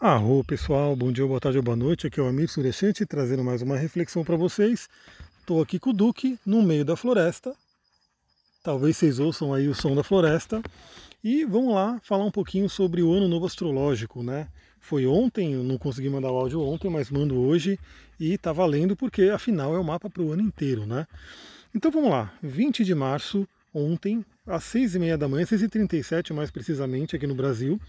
Arro pessoal, bom dia, boa tarde ou boa noite, aqui é o Amir Suryashanti trazendo mais uma reflexão para vocês. Estou aqui com o Duque no meio da floresta, talvez vocês ouçam aí o som da floresta, e vamos lá falar um pouquinho sobre o Ano Novo Astrológico, né? Foi ontem, eu não consegui mandar o áudio ontem, mas mando hoje e tá valendo porque afinal é o mapa para o ano inteiro, né? Então vamos lá, 20 de março, ontem, às 6h30 da manhã, 6h37 mais precisamente aqui no Brasil,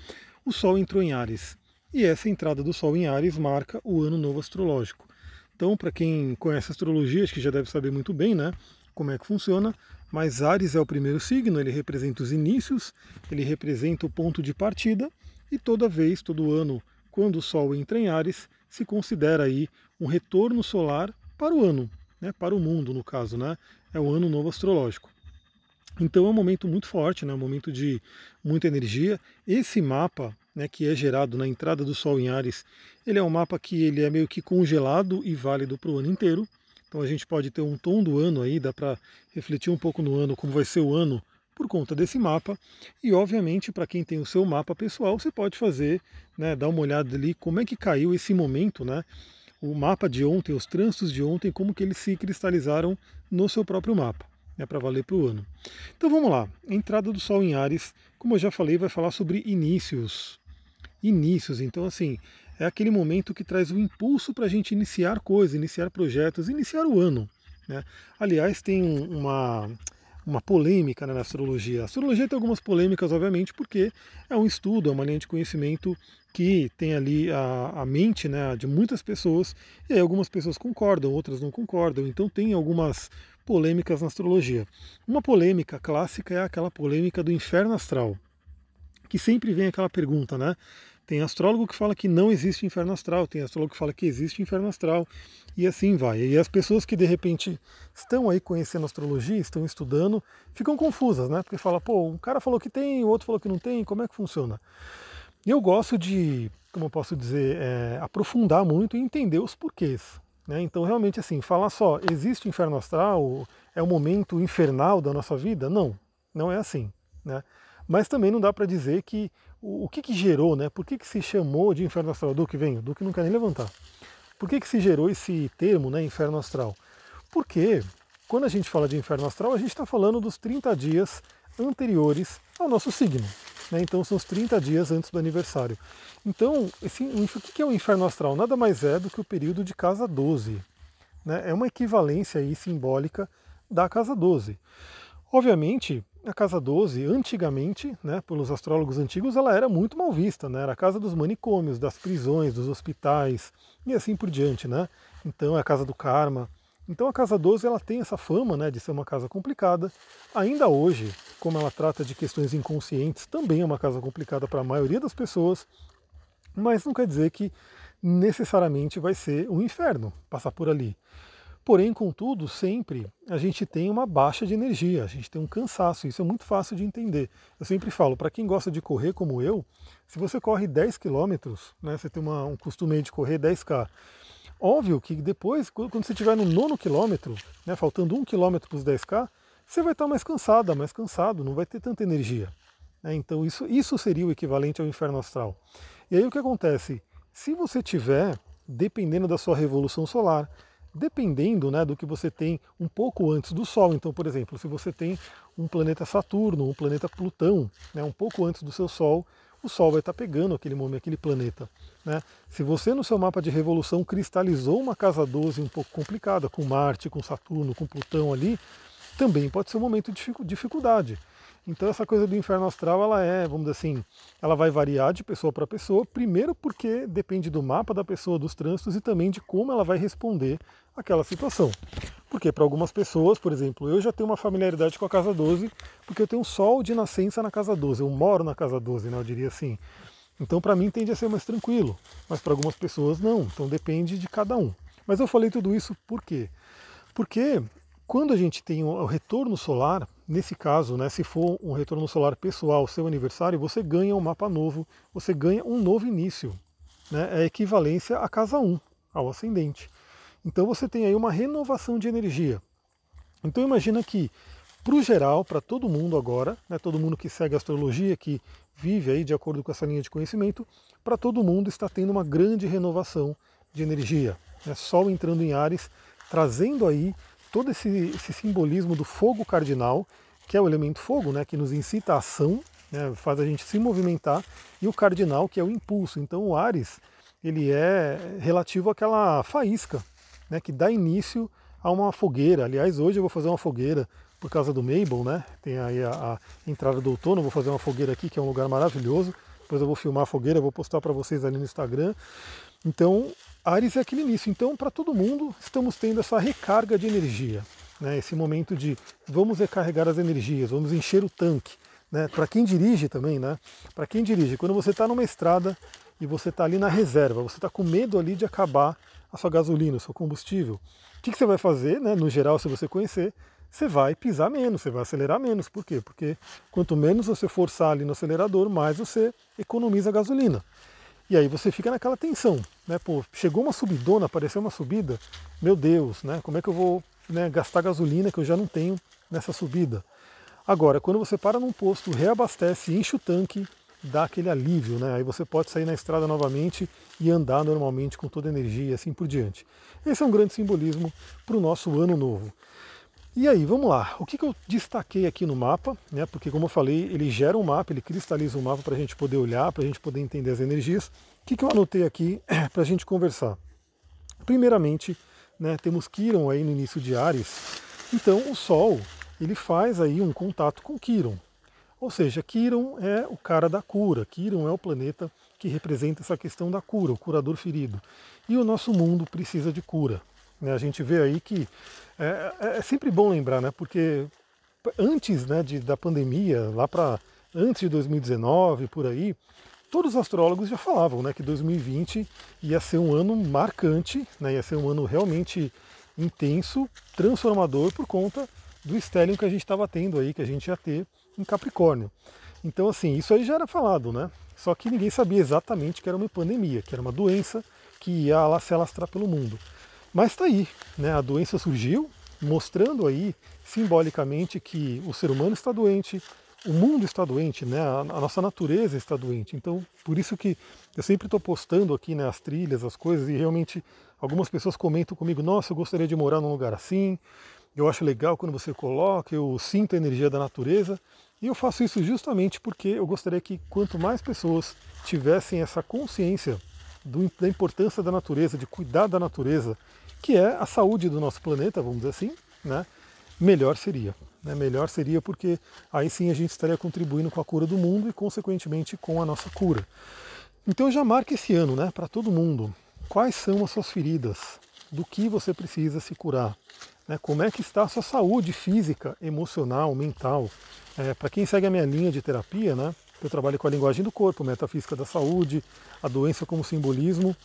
o Sol entrou em Áries. E essa entrada do Sol em Áries marca o Ano Novo Astrológico. Então, para quem conhece astrologia, acho que já deve saber muito bem, né, como é que funciona, mas Áries é o primeiro signo, ele representa os inícios, ele representa o ponto de partida, e toda vez, todo ano, quando o Sol entra em Áries, se considera aí um retorno solar para o ano, né, para o mundo, no caso, né, é o Ano Novo Astrológico. Então é um momento muito forte, né, um momento de muita energia. Esse mapa, né, que é gerado na entrada do Sol em Áries, ele é um mapa que ele é meio que congelado e válido para o ano inteiro. Então a gente pode ter um tom do ano aí, dá para refletir um pouco no ano, como vai ser o ano por conta desse mapa. E obviamente para quem tem o seu mapa pessoal, você pode fazer, né, dar uma olhada ali como é que caiu esse momento, né, o mapa de ontem, os trânsitos de ontem, como que eles se cristalizaram no seu próprio mapa, né, para valer para o ano. Então vamos lá, entrada do Sol em Áries, como eu já falei, vai falar sobre inícios. Inícios, então assim, é aquele momento que traz o impulso para a gente iniciar coisas, iniciar projetos, iniciar o ano, né? Aliás, tem uma polêmica, né, na astrologia. A astrologia tem algumas polêmicas, obviamente, porque é um estudo, é uma linha de conhecimento que tem ali a mente, né, de muitas pessoas, e aí algumas pessoas concordam, outras não concordam, então tem algumas polêmicas na astrologia. Uma polêmica clássica é aquela polêmica do inferno astral, que sempre vem aquela pergunta, né? Tem astrólogo que fala que não existe inferno astral, tem astrólogo que fala que existe inferno astral, e assim vai. E as pessoas que de repente estão aí conhecendo astrologia, estão estudando, ficam confusas, né? Porque fala, pô, um cara falou que tem, o outro falou que não tem, como é que funciona? E eu gosto de, como eu posso dizer, aprofundar muito e entender os porquês. Né? Então, realmente, assim, falar só, existe inferno astral, é o momento infernal da nossa vida? Não, não é assim. Né? Mas também não dá para dizer que o que gerou, né? Por que se chamou de inferno astral? Duque, vem, o Duque não quer nem levantar. Por que se gerou esse termo, né, inferno astral? Porque quando a gente fala de inferno astral, a gente está falando dos 30 dias anteriores ao nosso signo. Né? Então são os 30 dias antes do aniversário. Então, o que é o inferno astral? Nada mais é do que o período de casa 12. Né? É uma equivalência aí simbólica da casa 12. Obviamente, a casa 12, antigamente, né, pelos astrólogos antigos, ela era muito mal vista, né? Era a casa dos manicômios, das prisões, dos hospitais e assim por diante, né? Então é a casa do karma. Então a casa 12 ela tem essa fama, né, de ser uma casa complicada. Ainda hoje, como ela trata de questões inconscientes, também é uma casa complicada para a maioria das pessoas, mas não quer dizer que necessariamente vai ser um inferno passar por ali. Porém, contudo, sempre a gente tem uma baixa de energia, a gente tem um cansaço, isso é muito fácil de entender. Eu sempre falo, para quem gosta de correr como eu, se você corre 10 quilômetros, né, você tem um costume de correr 10K, óbvio que depois, quando você estiver no nono quilômetro, né, faltando 1 quilômetro para os 10K, você vai estar mais cansada, mais cansado, não vai ter tanta energia. Né, então isso seria o equivalente ao inferno astral. E aí o que acontece? Se você tiver, dependendo da sua revolução solar, dependendo, né, do que você tem um pouco antes do Sol. Então, por exemplo, se você tem um planeta Saturno, um planeta Plutão, né, um pouco antes do seu Sol, o Sol vai estar pegando aquele momento, aquele planeta. Né? Se você no seu mapa de revolução cristalizou uma casa 12 um pouco complicada, com Marte, com Saturno, com Plutão ali, também pode ser um momento de dificuldade. Então essa coisa do inferno astral, ela vamos dizer assim, ela vai variar de pessoa para pessoa, primeiro porque depende do mapa da pessoa, dos trânsitos e também de como ela vai responder àquela situação. Porque para algumas pessoas, por exemplo, eu já tenho uma familiaridade com a casa 12, porque eu tenho um sol de nascença na casa 12, eu moro na casa 12, né, eu diria assim. Então para mim tende a ser mais tranquilo, mas para algumas pessoas não, então depende de cada um. Mas eu falei tudo isso por quê? Porque quando a gente tem o retorno solar, nesse caso, né, se for um retorno solar pessoal, seu aniversário, você ganha um mapa novo, você ganha um novo início. Né, é a equivalência à casa 1, ao ascendente. Então você tem aí uma renovação de energia. Então imagina que para o geral, para todo mundo agora, né, todo mundo que segue a astrologia, que vive aí de acordo com essa linha de conhecimento, para todo mundo está tendo uma grande renovação de energia. Né, Sol entrando em Áries, trazendo aí todo esse simbolismo do fogo cardinal, que é o elemento fogo, né, que nos incita à ação, né, faz a gente se movimentar, e o cardinal, que é o impulso. Então o Áries, ele é relativo àquela faísca, né, que dá início a uma fogueira. Aliás, hoje eu vou fazer uma fogueira por causa do Mabel, né? Tem aí a entrada do outono, vou fazer uma fogueira aqui, que é um lugar maravilhoso. Depois eu vou filmar a fogueira, vou postar para vocês ali no Instagram. Então, Áries é aquele início. Então, para todo mundo, estamos tendo essa recarga de energia, né? Esse momento de vamos recarregar as energias, vamos encher o tanque, né? Para quem dirige também, né? Para quem dirige, quando você está numa estrada e você está ali na reserva, você está com medo ali de acabar a sua gasolina, o seu combustível, o que você vai fazer, né? No geral, se você conhecer, você vai pisar menos, você vai acelerar menos. Por quê? Porque quanto menos você forçar ali no acelerador, mais você economiza gasolina. E aí você fica naquela tensão, né? Pô, chegou uma subidona, apareceu uma subida, meu Deus, né? Como é que eu vou, né, gastar gasolina que eu já não tenho nessa subida? Agora, quando você para num posto, reabastece, enche o tanque, dá aquele alívio, né? Aí você pode sair na estrada novamente e andar normalmente com toda a energia e assim por diante. Esse é um grande simbolismo para o nosso ano novo. E aí, vamos lá. O que eu destaquei aqui no mapa, né? Porque como eu falei, ele gera um mapa, ele cristaliza um mapa para a gente poder olhar, para a gente poder entender as energias. O que eu anotei aqui para a gente conversar? Primeiramente, né, temos Quirón aí no início de Áries. Então o Sol, ele faz aí um contato com Quirón. Ou seja, Quirón é o cara da cura, Quirón é o planeta que representa essa questão da cura, o curador ferido. E o nosso mundo precisa de cura. Né? A gente vê aí que é sempre bom lembrar, né? Porque antes, né, da pandemia, lá para antes de 2019, por aí, todos os astrólogos já falavam, né, que 2020 ia ser um ano marcante, né, ia ser um ano realmente intenso, transformador por conta do stellium que a gente estava tendo aí, que a gente ia ter em Capricórnio. Então, assim, isso aí já era falado, né? Só que ninguém sabia exatamente que era uma pandemia, que era uma doença que ia se alastrar pelo mundo. Mas está aí, né? A doença surgiu, mostrando aí simbolicamente que o ser humano está doente, o mundo está doente, né? A nossa natureza está doente. Então, por isso que eu sempre estou postando aqui, né, as trilhas, as coisas, e realmente algumas pessoas comentam comigo, nossa, eu gostaria de morar num lugar assim, eu acho legal quando você coloca, eu sinto a energia da natureza, e eu faço isso justamente porque eu gostaria que quanto mais pessoas tivessem essa consciência da importância da natureza, de cuidar da natureza, que é a saúde do nosso planeta, vamos dizer assim, né, melhor seria. Né, melhor seria porque aí sim a gente estaria contribuindo com a cura do mundo e, consequentemente, com a nossa cura. Então já marca esse ano, né, para todo mundo. Quais são as suas feridas? Do que você precisa se curar? Né, como é que está a sua saúde física, emocional, mental? Para quem segue a minha linha de terapia, né, eu trabalho com a linguagem do corpo, metafísica da saúde, a doença como simbolismo.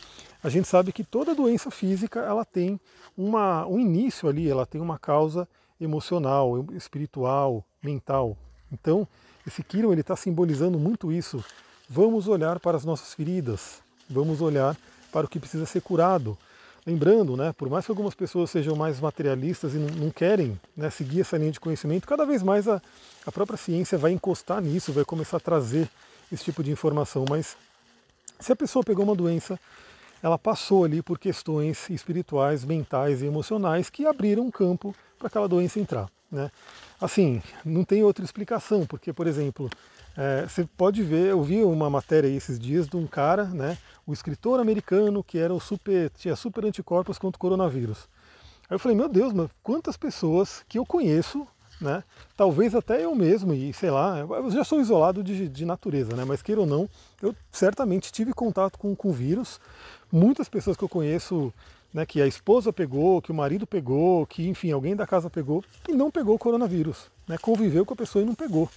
A gente sabe que toda doença física ela tem um início ali, ela tem uma causa emocional, espiritual, mental. Então, esse Quirón ele está simbolizando muito isso. Vamos olhar para as nossas feridas, vamos olhar para o que precisa ser curado. Lembrando, né, por mais que algumas pessoas sejam mais materialistas e não querem, né, seguir essa linha de conhecimento, cada vez mais a própria ciência vai encostar nisso, vai começar a trazer esse tipo de informação. Mas se a pessoa pegou uma doença, ela passou ali por questões espirituais, mentais e emocionais que abriram um campo para aquela doença entrar. Né? Assim, não tem outra explicação, porque, por exemplo, você pode ver, eu vi uma matéria aí esses dias de um cara, né, o escritor americano que tinha super anticorpos contra o coronavírus. Aí eu falei, meu Deus, mas quantas pessoas que eu conheço, né, talvez até eu mesmo, e sei lá, eu já sou isolado de natureza, né, mas queira ou não, eu certamente tive contato com o vírus. Muitas pessoas que eu conheço, né, que a esposa pegou, que o marido pegou, que enfim, alguém da casa pegou e não pegou o coronavírus, né, conviveu com a pessoa e não pegou.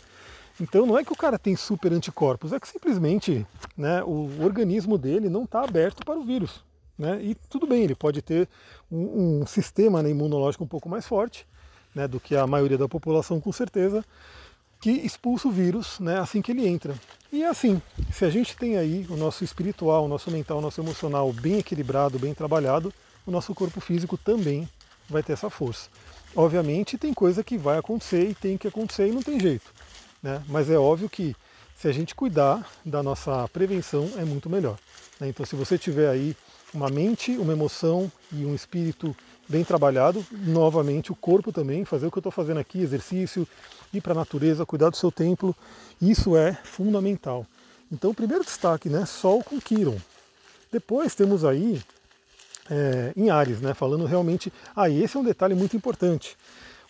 Então não é que o cara tem super anticorpos, é que simplesmente, né, o organismo dele não está aberto para o vírus. Né, e tudo bem, ele pode ter um sistema, né, imunológico um pouco mais forte, né, do que a maioria da população com certeza, que expulsa o vírus, né, assim que ele entra. E é assim, se a gente tem aí o nosso espiritual, o nosso mental, o nosso emocional bem equilibrado, bem trabalhado, o nosso corpo físico também vai ter essa força. Obviamente tem coisa que vai acontecer e tem que acontecer e não tem jeito, né? Mas é óbvio que se a gente cuidar da nossa prevenção é muito melhor, né? Então se você tiver aí uma mente, uma emoção e um espírito bem trabalhado, novamente o corpo também, fazer o que eu estou fazendo aqui, exercício, ir para a natureza, cuidar do seu templo, isso é fundamental. Então o primeiro destaque, né, Sol com Quirón. Depois temos aí em Áries, né, falando realmente, e esse é um detalhe muito importante.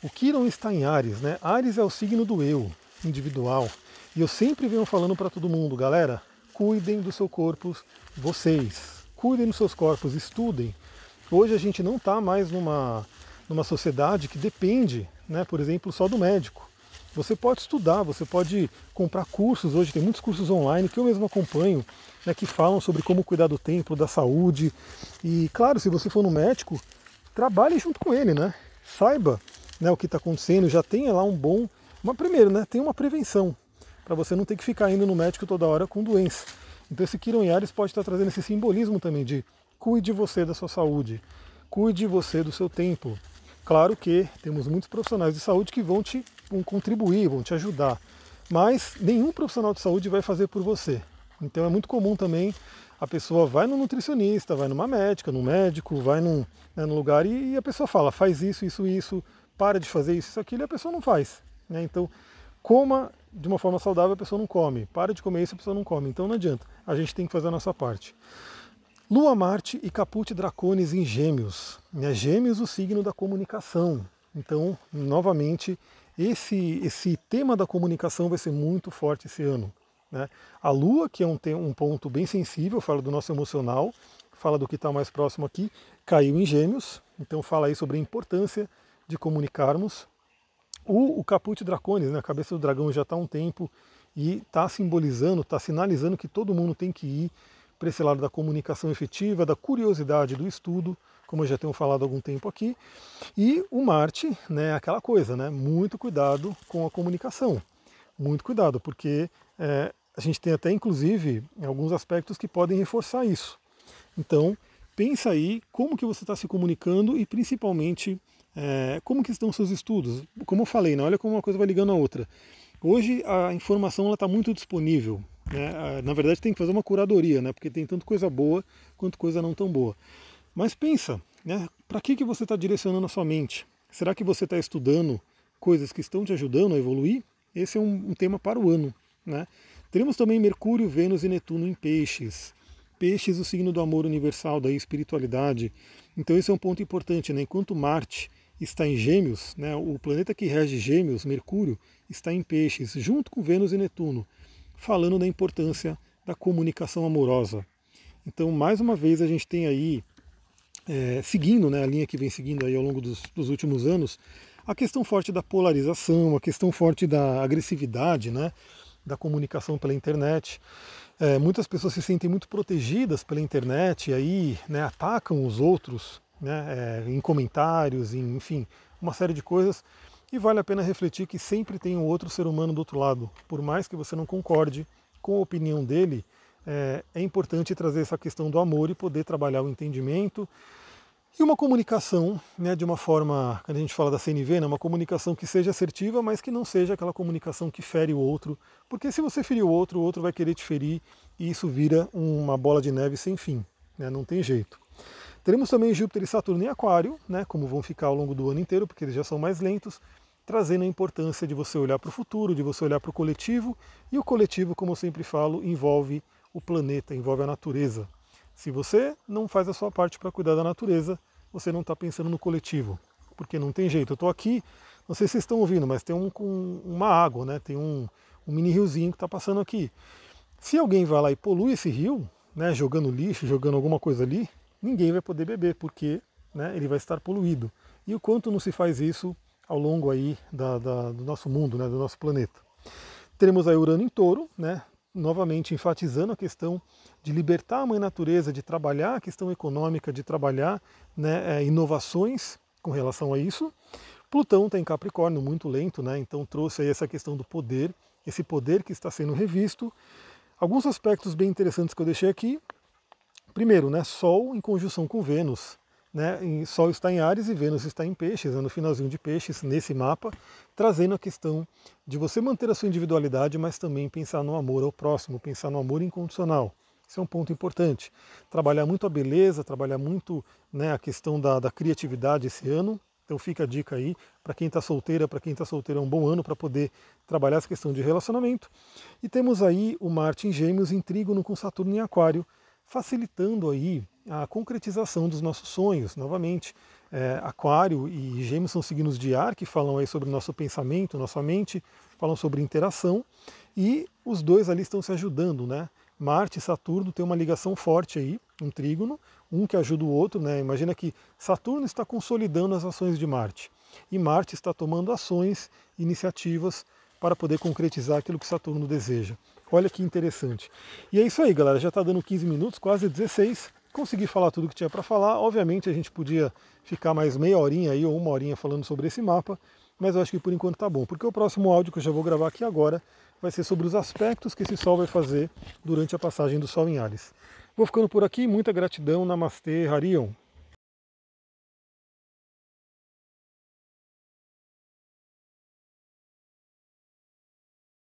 O Quirón está em Áries, né? Áries é o signo do eu, individual. E eu sempre venho falando para todo mundo, galera, cuidem do seu corpo, vocês. Cuidem dos seus corpos, estudem. Hoje a gente não está mais numa sociedade que depende, né, por exemplo, só do médico. Você pode estudar, você pode comprar cursos, hoje tem muitos cursos online que eu mesmo acompanho, né, que falam sobre como cuidar do templo, da saúde. E claro, se você for no médico, trabalhe junto com ele, né? Saiba, né, o que está acontecendo, já tenha lá primeiro, né, tem uma prevenção, para você não ter que ficar indo no médico toda hora com doença. Então esse Quirón em Áries pode estar trazendo esse simbolismo também de cuide você da sua saúde, cuide você do seu templo. Claro que temos muitos profissionais de saúde que vão contribuir, vão te ajudar, mas nenhum profissional de saúde vai fazer por você. Então é muito comum também a pessoa vai no nutricionista, vai numa médica, num médico, vai num lugar e a pessoa fala, faz isso, isso, isso, para de fazer isso, aquilo, e a pessoa não faz, né? Então, coma de uma forma saudável, a pessoa não come. Para de comer isso, a pessoa não come. Então não adianta. A gente tem que fazer a nossa parte. Lua, Marte e Caput Draconis em Gêmeos. Gêmeos, o signo da comunicação. Então, novamente, esse tema da comunicação vai ser muito forte esse ano, né? A Lua, que é um ponto bem sensível, fala do nosso emocional, fala do que está mais próximo aqui, caiu em Gêmeos. Então fala aí sobre a importância de comunicarmos. O Caput Draconis, né, a cabeça do dragão, já está há um tempo e está simbolizando, está sinalizando que todo mundo tem que ir para esse lado da comunicação efetiva, da curiosidade, do estudo, como eu já tenho falado há algum tempo aqui. E o Marte, né, aquela coisa, né, muito cuidado com a comunicação. Muito cuidado, porque a gente tem até, inclusive, alguns aspectos que podem reforçar isso. Então, pensa aí como que você está se comunicando e, principalmente, como que estão os seus estudos. Como eu falei, né, olha como uma coisa vai ligando a outra. Hoje a informação está muito disponível, né? Na verdade tem que fazer uma curadoria, né? Porque tem tanto coisa boa quanto coisa não tão boa. Mas pensa, né? Para que você está direcionando a sua mente? Será que você está estudando coisas que estão te ajudando a evoluir? Esse é um tema para o ano, né? Teremos também Mercúrio, Vênus e Netuno em Peixes. Peixes, o signo do amor universal, da espiritualidade. Então esse é um ponto importante, né? Enquanto Marte está em Gêmeos, né, o planeta que rege Gêmeos, Mercúrio, está em Peixes, junto com Vênus e Netuno, falando da importância da comunicação amorosa. Então, mais uma vez, a gente tem aí, seguindo, né, a linha que vem seguindo aí ao longo dos últimos anos, a questão forte da polarização, a questão forte da agressividade, né, da comunicação pela internet. Muitas pessoas se sentem muito protegidas pela internet e aí, né, atacam os outros, né, em comentários, enfim, uma série de coisas. E vale a pena refletir que sempre tem um outro ser humano do outro lado. Por mais que você não concorde com a opinião dele, é importante trazer essa questão do amor e poder trabalhar o entendimento e uma comunicação, né, de uma forma, quando a gente fala da CNV, né, uma comunicação que seja assertiva, mas que não seja aquela comunicação que fere o outro, porque se você ferir o outro vai querer te ferir e isso vira uma bola de neve sem fim, né, não tem jeito. Teremos também Júpiter e Saturno em Aquário, né, como vão ficar ao longo do ano inteiro, porque eles já são mais lentos, trazendo a importância de você olhar para o futuro, de você olhar para o coletivo, e o coletivo, como eu sempre falo, envolve o planeta, envolve a natureza. Se você não faz a sua parte para cuidar da natureza, você não está pensando no coletivo, porque não tem jeito. Eu estou aqui, não sei se vocês estão ouvindo, mas tem uma água, né? Tem um mini riozinho que está passando aqui. Se alguém vai lá e polui esse rio, né, jogando lixo, jogando alguma coisa ali, ninguém vai poder beber, porque, né, ele vai estar poluído. E o quanto não se faz isso ao longo aí do nosso mundo, né, do nosso planeta. Teremos aí Urano em Touro, né, novamente enfatizando a questão de libertar a mãe natureza, de trabalhar a questão econômica, de trabalhar, né, inovações com relação a isso. Plutão está em Capricórnio, muito lento, né, então trouxe aí essa questão do poder, esse poder que está sendo revisto. Alguns aspectos bem interessantes que eu deixei aqui. Primeiro, né, Sol em conjunção com Vênus. né? Sol está em Áries e Vênus está em Peixes, no finalzinho de Peixes, nesse mapa, trazendo a questão de você manter a sua individualidade, mas também pensar no amor ao próximo, pensar no amor incondicional. Isso é um ponto importante. Trabalhar muito a beleza, trabalhar muito, né, a questão da criatividade esse ano. Então fica a dica aí para quem está solteira, para quem está solteiro é um bom ano para poder trabalhar essa questão de relacionamento. E temos aí o Marte em Gêmeos em trígono com Saturno em Aquário, facilitando aí a concretização dos nossos sonhos, novamente. Aquário e Gêmeos são signos de ar que falam aí sobre o nosso pensamento, nossa mente, falam sobre interação, e os dois ali estão se ajudando, né? Marte e Saturno tem uma ligação forte aí, um trígono, um que ajuda o outro, né? Imagina que Saturno está consolidando as ações de Marte e Marte está tomando ações, iniciativas para poder concretizar aquilo que Saturno deseja. Olha que interessante. E é isso aí, galera. Já está dando 15 minutos, quase 16. Consegui falar tudo que tinha para falar. Obviamente a gente podia ficar mais meia horinha aí ou uma horinha falando sobre esse mapa, mas eu acho que por enquanto tá bom, porque o próximo áudio que eu já vou gravar aqui agora vai ser sobre os aspectos que esse Sol vai fazer durante a passagem do Sol em Áries. Vou ficando por aqui, muita gratidão, Namastê, Harion.